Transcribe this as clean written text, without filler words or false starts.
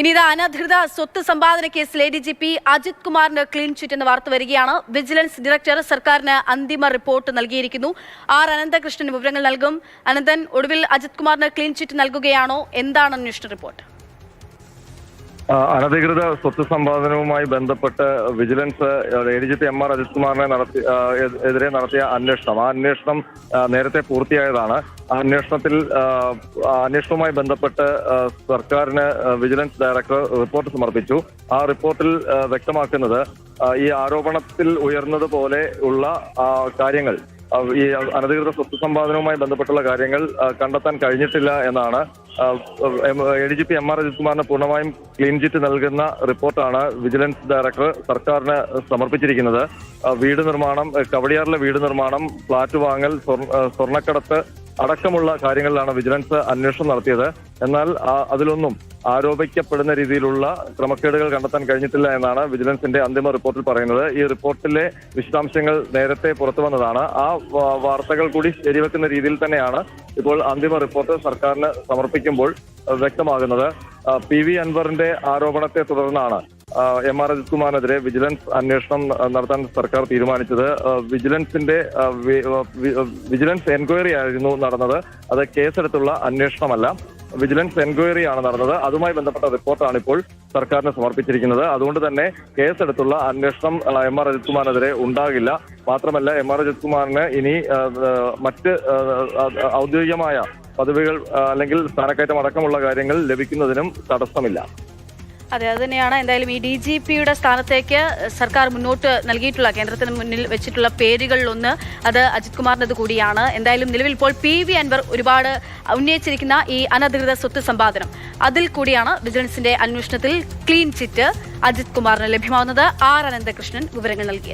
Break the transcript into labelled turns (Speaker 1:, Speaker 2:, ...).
Speaker 1: ഇനി ഇത് അനധികൃത സ്വത്ത് സമ്പാദന കേസിൽ ADGP അജിത് കുമാറിന് ക്ലീൻ ചിറ്റ് എന്ന വാർത്ത വരികയാണ്. വിജിലൻസ് ഡയറക്ടർ സർക്കാരിന് അന്തിമ റിപ്പോർട്ട് നൽകിയിരിക്കുന്നു. അനന്തകൃഷ്ണൻ വിവരങ്ങൾ നൽകും. അനന്തൻ, ഒടുവിൽ അജിത് കുമാറിന് ക്ലീൻ ചിറ്റ് നൽകുകയാണോ? എന്താണ് അന്വേഷണ റിപ്പോർട്ട്?
Speaker 2: അനധികൃത സ്വത്ത് സമ്പാദനവുമായി ബന്ധപ്പെട്ട് വിജിലൻസ് ADGP MR അജിത് കുമാറിനെ എതിരെ നടത്തിയ അന്വേഷണം, ആ അന്വേഷണം നേരത്തെ പൂർത്തിയായതാണ്. ആ അന്വേഷണവുമായി ബന്ധപ്പെട്ട് സർക്കാരിന് വിജിലൻസ് ഡയറക്ടർ റിപ്പോർട്ട് സമർപ്പിച്ചു. ആ റിപ്പോർട്ടിൽ വ്യക്തമാക്കുന്നത് ഈ ആരോപണത്തിൽ ഉയർന്നതുപോലെ ഉള്ള കാര്യങ്ങൾ, ഈ അനധികൃത സ്വത്ത് സമ്പാദനവുമായി ബന്ധപ്പെട്ടുള്ള കാര്യങ്ങൾ കണ്ടെത്താൻ കഴിഞ്ഞിട്ടില്ല എന്നാണ്. ADGP MR അജിത് കുമാറിന് പൂർണ്ണമായും ക്ലീൻ ചിറ്റ് നൽകുന്ന റിപ്പോർട്ടാണ് വിജിലൻസ് ഡയറക്ടർ സർക്കാരിന് സമർപ്പിച്ചിരിക്കുന്നത്. വീട് നിർമ്മാണം, കവടിയാറിലെ വീട് നിർമ്മാണം, ഫ്ളാറ്റ് വാങ്ങൽ, സ്വർണ്ണക്കടത്ത് അടക്കമുള്ള കാര്യങ്ങളിലാണ് വിജിലൻസ് അന്വേഷണം നടത്തിയത്. എന്നാൽ അതിലൊന്നും ആരോപിക്കപ്പെടുന്ന രീതിയിലുള്ള ക്രമക്കേടുകൾ കണ്ടെത്താൻ കഴിഞ്ഞിട്ടില്ല എന്നാണ് വിജിലൻസിന്റെ അന്തിമ റിപ്പോർട്ടിൽ പറയുന്നത്. ഈ റിപ്പോർട്ടിലെ വിശദാംശങ്ങൾ നേരത്തെ പുറത്തു വന്നതാണ്. ആ വാർത്തകൾ കൂടി ശരിവെക്കുന്ന രീതിയിൽ തന്നെയാണ് ഇപ്പോൾ അന്തിമ റിപ്പോർട്ട് സർക്കാരിന് സമർപ്പിക്കുമ്പോൾ വ്യക്തമാകുന്നത്. PV അൻവറിന്റെ ആരോപണത്തെ തുടർന്നാണ് MR അജിത് കുമാറിനെതിരെ വിജിലൻസ് അന്വേഷണം നടത്താൻ സർക്കാർ തീരുമാനിച്ചത്. വിജിലൻസ് എൻക്വയറി ആയിരുന്നു നടന്നത്. അത് കേസെടുത്തുള്ള അന്വേഷണമല്ല, വിജിലൻസ് എൻക്വയറിയാണ് നടന്നത്. അതുമായി ബന്ധപ്പെട്ട റിപ്പോർട്ടാണ് ഇപ്പോൾ സർക്കാരിന് സമർപ്പിച്ചിരിക്കുന്നത്. അതുകൊണ്ട് തന്നെ കേസെടുത്തുള്ള അന്വേഷണം MR അജിത് കുമാറിനെതിരെ ഉണ്ടാകില്ല. മാത്രമല്ല, MR അജിത് കുമാറിന് ഇനി മറ്റ് ഔദ്യോഗികമായ പദവികൾ അല്ലെങ്കിൽ സ്ഥാനക്കയറ്റം അടക്കമുള്ള കാര്യങ്ങൾ ലഭിക്കുന്നതിനും തടസ്സമില്ല.
Speaker 1: അതെ, അത് തന്നെയാണ്. എന്തായാലും ഈ DGPയുടെ സ്ഥാനത്തേക്ക് സർക്കാർ മുന്നോട്ട് നൽകിയിട്ടുള്ള, കേന്ദ്രത്തിന് മുന്നിൽ വെച്ചിട്ടുള്ള പേരുകളിലൊന്ന് അത് അജിത് കുമാറിനത് കൂടിയാണ്. എന്തായാലും നിലവിൽ ഇപ്പോൾ PV അൻവർ ഒരുപാട് ഉന്നയിച്ചിരിക്കുന്ന ഈ അനധികൃത സ്വത്ത് സമ്പാദനം, അതിൽ കൂടിയാണ് വിജിലൻസിന്റെ അന്വേഷണത്തിൽ ക്ലീൻ ചിറ്റ് അജിത് കുമാറിന് ലഭ്യമാവുന്നത്. അനന്തകൃഷ്ണൻ വിവരങ്ങൾ നൽകിയത്.